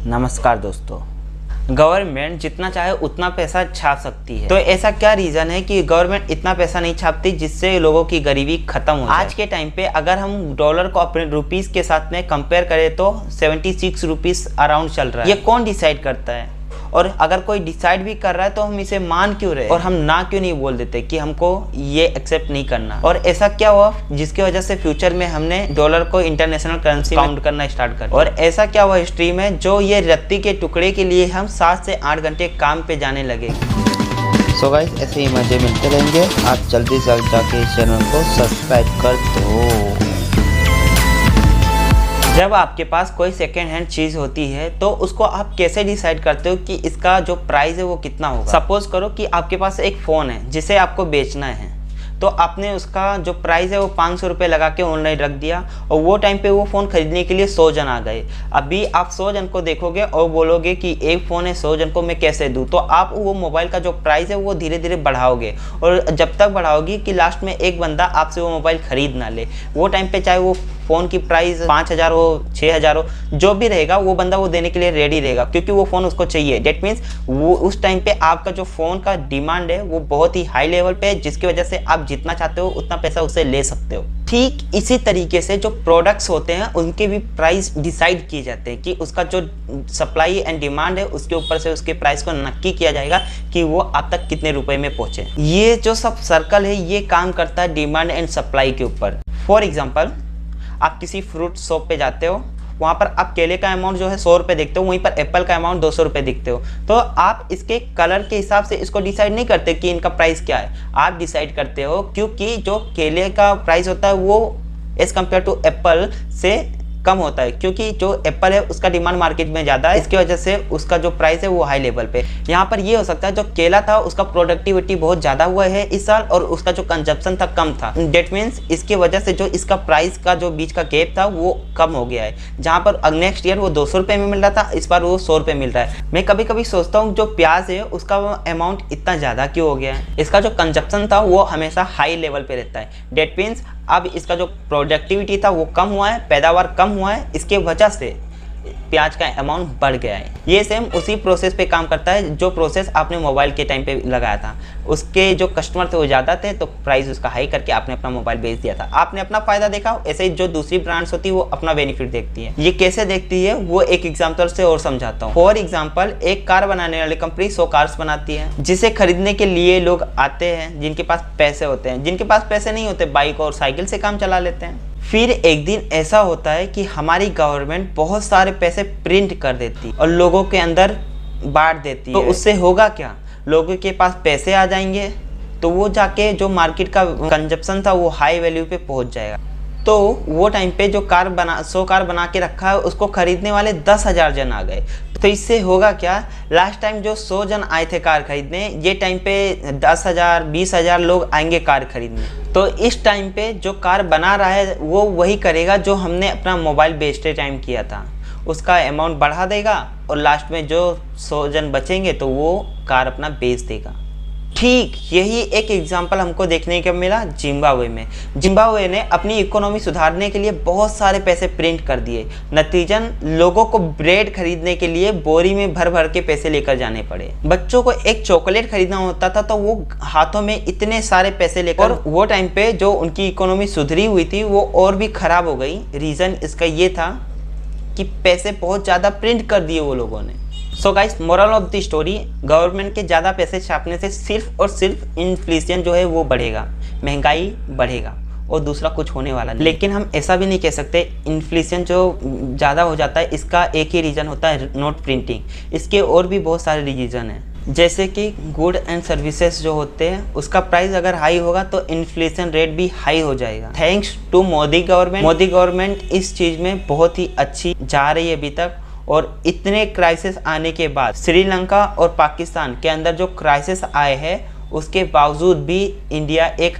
नमस्कार दोस्तों। गवर्नमेंट जितना चाहे उतना पैसा छाप सकती है, तो ऐसा क्या रीज़न है कि गवर्नमेंट इतना पैसा नहीं छापती जिससे लोगों की गरीबी खत्म हो जाए। आज के टाइम पे अगर हम डॉलर को अपने रुपीस के साथ में कंपेयर करें तो 76 रुपीस अराउंड चल रहा है। ये कौन डिसाइड करता है? और अगर कोई डिसाइड भी कर रहा है तो हम इसे मान क्यों रहे और हम ना क्यों नहीं बोल देते कि हमको ये एक्सेप्ट नहीं करना। और ऐसा क्या हुआ जिसकी वजह से फ्यूचर में हमने डॉलर को इंटरनेशनल करेंसी काउंट करना स्टार्ट कर दिया। और ऐसा क्या हुआ हिस्ट्री में जो ये रत्ती के टुकड़े के लिए हम 7 से 8 घंटे काम पे जाने लगे। सो गाइस, ऐसे ही मजे मिलते रहेंगे। आप जल्दी से जाके इस चैनल को सब्सक्राइब कर दो। जब आपके पास कोई सेकेंड हैंड चीज़ होती है तो उसको आप कैसे डिसाइड करते हो कि इसका जो प्राइस है वो कितना होगा। सपोज करो कि आपके पास एक फ़ोन है जिसे आपको बेचना है, तो आपने उसका जो प्राइस है वो 500 रुपये लगा के ऑनलाइन रख दिया और वो टाइम पे वो फ़ोन खरीदने के लिए 100 जन आ गए। अभी आप 100 जन को देखोगे और बोलोगे कि एक फ़ोन है 100 जन को मैं कैसे दूँ, तो आप वो मोबाइल का जो प्राइस है वो धीरे धीरे बढ़ाओगे और जब तक बढ़ाओगी कि लास्ट में एक बंदा आपसे वो मोबाइल खरीद ना ले। वो टाइम पे चाहे वो फ़ोन की प्राइस 5000 हो 6000 हो, जो भी रहेगा वो बंदा वो देने के लिए रेडी रहेगा क्योंकि वो फ़ोन उसको चाहिए। डेट मीन्स वो उस टाइम पे आपका जो फ़ोन का डिमांड है वो बहुत ही हाई लेवल पे है, जिसकी वजह से आप जितना चाहते हो उतना पैसा उससे ले सकते हो। ठीक इसी तरीके से जो प्रोडक्ट्स होते हैं उनके भी प्राइस डिसाइड किए जाते हैं कि उसका जो सप्लाई एंड डिमांड है उसके ऊपर से उसके प्राइस को नक्की किया जाएगा कि वो आप तक कितने रुपए में पहुंचे। ये जो सब सर्कल है ये काम करता है डिमांड एंड सप्लाई के ऊपर। फॉर एग्जाम्पल, आप किसी फ्रूट शॉप पे जाते हो, वहाँ पर आप केले का अमाउंट जो है 100 रुपये दिखते हो, वहीं पर एप्पल का अमाउंट 200 रुपये दिखते हो। तो आप इसके कलर के हिसाब से इसको डिसाइड नहीं करते कि इनका प्राइस क्या है, आप डिसाइड करते हो क्योंकि जो केले का प्राइस होता है वो एज़ कम्पेयर टू एप्पल से कम होता है, क्योंकि जो एप्पल है उसका डिमांड मार्केट में ज़्यादा है, इसकी वजह से उसका जो प्राइस है वो हाई लेवल पे। यहाँ पर ये हो सकता है जो केला था उसका प्रोडक्टिविटी बहुत ज़्यादा हुआ है इस साल और उसका जो कंजप्शन था कम था। डेट मीन्स इसकी वजह से जो इसका प्राइस का जो बीच का गैप था वो कम हो गया है। जहाँ पर नेक्स्ट ईयर वो 200 रुपये में मिल रहा था, इस बार वो 100 रुपये मिल रहा है। मैं कभी कभी सोचता हूँ जो प्याज है उसका अमाउंट इतना ज़्यादा क्यों हो गया है। इसका जो कंजप्शन था वो हमेशा हाई लेवल पे रहता है। डेट मीन्स अब इसका जो प्रोडक्टिविटी था वो कम हुआ है, पैदावार कम हुआ है, इसके वजह से प्याज का अमाउंट बढ़ गया है। ये सेम उसी प्रोसेस पे काम करता है जो प्रोसेस आपने मोबाइल के टाइम पे लगाया था। उसके जो कस्टमर थे वो ज़्यादा थे तो प्राइस उसका हाई करके आपने अपना मोबाइल बेच दिया था। आपने अपना फ़ायदा देखा, ऐसे ही जो दूसरी ब्रांड्स होती है वो अपना बेनिफिट देखती है। ये कैसे देखती है वो एक एग्जाम्पल से और समझाता हूँ। फॉर एग्जाम्पल, एक कार बनाने वाली कंपनी 100 कार्स बनाती है जिसे खरीदने के लिए लोग आते हैं जिनके पास पैसे होते हैं। जिनके पास पैसे नहीं होते बाइक और साइकिल से काम चला लेते हैं। फिर एक दिन ऐसा होता है कि हमारी गवर्नमेंट बहुत सारे पैसे प्रिंट कर देती और लोगों के अंदर बांट देती है। तो उससे होगा क्या, लोगों के पास पैसे आ जाएंगे तो वो जाके जो मार्केट का कंजप्शन था वो हाई वैल्यू पे पहुंच जाएगा। तो वो टाइम पे जो 100 कार बना के रखा है उसको खरीदने वाले 10,000 जन आ गए। तो इससे होगा क्या, लास्ट टाइम जो 100 जन आए थे कार खरीदने, ये टाइम पे 10,000 20,000 लोग आएंगे कार खरीदने। तो इस टाइम पे जो कार बना रहा है वो वही करेगा जो हमने अपना मोबाइल बेचते टाइम किया था, उसका अमाउंट बढ़ा देगा और लास्ट में जो 100 जन बचेंगे तो वो कार अपना बेच देगा। ठीक यही एक एग्जांपल हमको देखने को मिला जिम्बाब्वे में। जिम्बाब्वे ने अपनी इकोनॉमी सुधारने के लिए बहुत सारे पैसे प्रिंट कर दिए। नतीजन लोगों को ब्रेड खरीदने के लिए बोरी में भर भर के पैसे लेकर जाने पड़े। बच्चों को एक चॉकलेट खरीदना होता था तो वो हाथों में इतने सारे पैसे लेकर, और वो टाइम पे जो उनकी इकोनॉमी सुधरी हुई थी वो और भी खराब हो गई। रीज़न इसका ये था कि पैसे बहुत ज़्यादा प्रिंट कर दिए वो लोगों ने। So guys, moral of the story, government के ज़्यादा पैसे छापने से सिर्फ और सिर्फ इन्फ्लेशन जो है वो बढ़ेगा, महंगाई बढ़ेगा और दूसरा कुछ होने वाला नहीं। लेकिन हम ऐसा भी नहीं कह सकते इन्फ्लेशन जो ज़्यादा हो जाता है इसका एक ही रीज़न होता है नोट प्रिंटिंग। इसके और भी बहुत सारे रीज़न हैं, जैसे कि गुड एंड सर्विसेज जो होते हैं उसका प्राइस अगर हाई होगा तो इन्फ्लेशन रेट भी हाई हो जाएगा। थैंक्स टू मोदी गवर्नमेंट इस चीज़ में बहुत ही अच्छी जा रही है अभी तक। और इतने क्राइसिस आने के बाद श्रीलंका और पाकिस्तान के अंदर जो क्राइसिस आए हैं उसके बावजूद भी इंडिया एक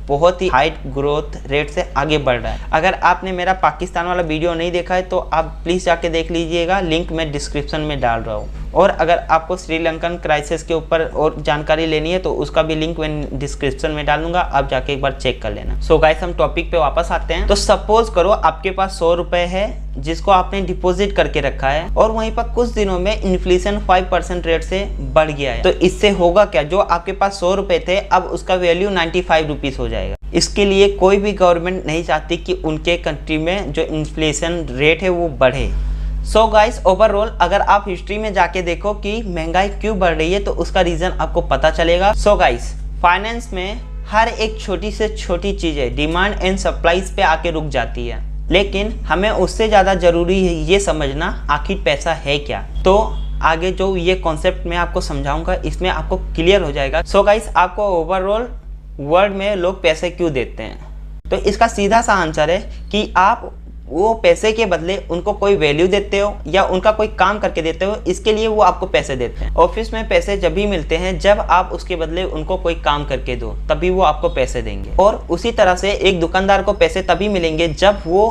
बहुत ही हाई ग्रोथ रेट से आगे बढ़ रहा है। अगर आपने मेरा पाकिस्तान वाला वीडियो नहीं देखा है तो आप प्लीज़ जाके देख लीजिएगा, लिंक मैं डिस्क्रिप्शन में डाल रहा हूँ। और अगर आपको श्रीलंकन क्राइसिस के ऊपर और जानकारी लेनी है तो उसका भी लिंक मैं डिस्क्रिप्शन में डाल दूंगा, आप जाके एक बार चेक कर लेना। सो गाइस हम टॉपिक पे वापस आते हैं। तो सपोज करो आपके पास 100 रुपए है जिसको आपने डिपॉजिट करके रखा है और वहीं पर कुछ दिनों में इन्फ्लेशन 5% रेट से बढ़ गया है। तो इससे होगा क्या, जो आपके पास 100 रुपए थे अब उसका वैल्यू 95 रुपीज हो जाएगा। इसके लिए कोई भी गवर्नमेंट नहीं चाहती कि उनके कंट्री में जो इन्फ्लेशन रेट है वो बढ़े। सो गाइस ओवरऑल अगर आप हिस्ट्री में जाके देखो कि महंगाई क्यों बढ़ रही है तो उसका रीजन आपको पता चलेगा। सो गाइस फाइनेंस में हर एक छोटी से छोटी चीजें डिमांड एंड सप्लाईज पे आके रुक जाती है, लेकिन हमें उससे ज़्यादा ज़रूरी है ये समझना आखिर पैसा है क्या। तो आगे जो ये कॉन्सेप्ट मैं आपको समझाऊंगा इसमें आपको क्लियर हो जाएगा। सो गाइस आपको ओवरऑल वर्ल्ड में लोग पैसे क्यों देते हैं, तो इसका सीधा सा आंसर है कि आप वो पैसे के बदले उनको कोई वैल्यू देते हो या उनका कोई काम करके देते हो, इसके लिए वो आपको पैसे देते हैं। ऑफिस में पैसे जब भी मिलते हैं जब आप उसके बदले उनको कोई काम करके दो, तभी वो आपको पैसे देंगे। और उसी तरह से एक दुकानदार को पैसे तभी मिलेंगे जब वो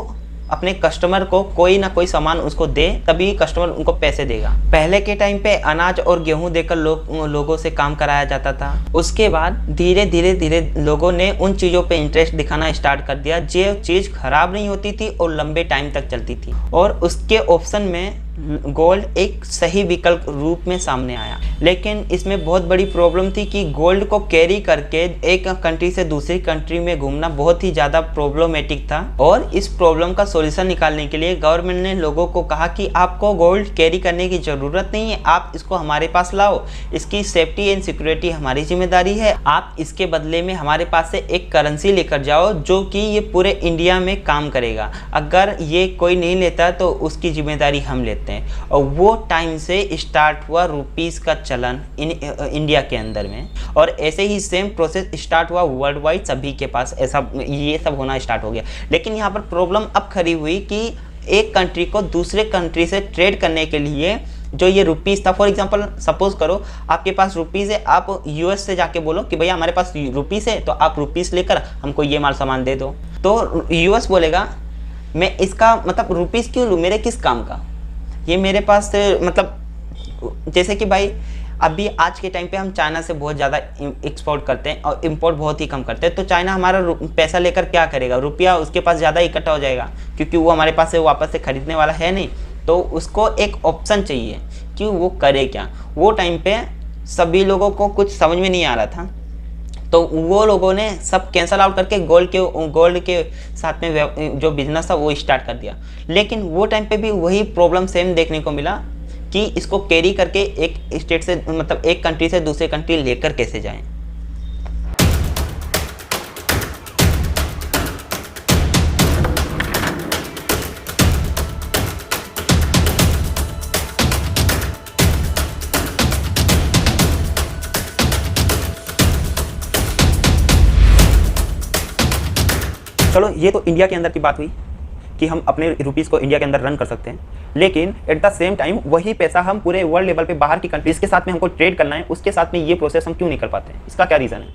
अपने कस्टमर को कोई ना कोई सामान उसको दे, तभी कस्टमर उनको पैसे देगा। पहले के टाइम पे अनाज और गेहूं देकर लोगों से काम कराया जाता था। उसके बाद धीरे धीरे लोगों ने उन चीज़ों पे इंटरेस्ट दिखाना स्टार्ट कर दिया जो चीज़ खराब नहीं होती थी और लंबे टाइम तक चलती थी, और उसके ऑप्शन में गोल्ड एक सही विकल्प रूप में सामने आया। लेकिन इसमें बहुत बड़ी प्रॉब्लम थी कि गोल्ड को कैरी करके एक कंट्री से दूसरी कंट्री में घूमना बहुत ही ज़्यादा प्रॉब्लमेटिक था, और इस प्रॉब्लम का सॉल्यूशन निकालने के लिए गवर्नमेंट ने लोगों को कहा कि आपको गोल्ड कैरी करने की ज़रूरत नहीं है, आप इसको हमारे पास लाओ, इसकी सेफ्टी एंड सिक्योरिटी हमारी जिम्मेदारी है, आप इसके बदले में हमारे पास से एक करेंसी लेकर जाओ जो कि ये पूरे इंडिया में काम करेगा, अगर ये कोई नहीं लेता तो उसकी जिम्मेदारी हम लेते हैं। और वो टाइम से स्टार्ट हुआ रुपीस का चलन इंडिया के अंदर में, और ऐसे ही सेम प्रोसेस स्टार्ट हुआ वर्ल्ड वाइड, सभी के पास ऐसा ये सब होना स्टार्ट हो गया। लेकिन यहाँ पर प्रॉब्लम अब खड़ी हुई कि एक कंट्री को दूसरे कंट्री से ट्रेड करने के लिए जो ये रुपीस था, फॉर एग्जांपल सपोज करो आपके पास रुपीस है, आप यूएस से जाके बोलो कि भैया हमारे पास रुपीस है तो आप रुपीस लेकर हमको ये माल सामान दे दो, तो यूएस बोलेगा मैं इसका मतलब रुपीस क्यों लूँ, मेरे किस काम का, ये मेरे पास मतलब जैसे कि भाई अभी आज के टाइम पे हम चाइना से बहुत ज़्यादा एक्सपोर्ट करते हैं और इंपोर्ट बहुत ही कम करते हैं, तो चाइना हमारा पैसा लेकर क्या करेगा, रुपया उसके पास ज़्यादा इकट्ठा हो जाएगा क्योंकि वो हमारे पास से वापस से खरीदने वाला है नहीं, तो उसको एक ऑप्शन चाहिए कि वो करे क्या। वो टाइम पे सभी लोगों को कुछ समझ में नहीं आ रहा था, तो वो लोगों ने सब कैंसल आउट करके गोल्ड के साथ में जो बिजनेस था वो स्टार्ट कर दिया। लेकिन वो टाइम पे भी वही प्रॉब्लम सेम देखने को मिला कि इसको कैरी करके एक स्टेट से मतलब एक कंट्री से दूसरे कंट्री लेकर कैसे जाएं। चलो ये तो इंडिया के अंदर की बात हुई कि हम अपने रुपीस को इंडिया के अंदर रन कर सकते हैं, लेकिन एट द सेम टाइम वही पैसा हम पूरे वर्ल्ड लेवल पे बाहर की कंट्रीज के साथ में हमको ट्रेड करना है, उसके साथ में ये प्रोसेस हम क्यों नहीं कर पाते हैं, इसका क्या रीज़न है?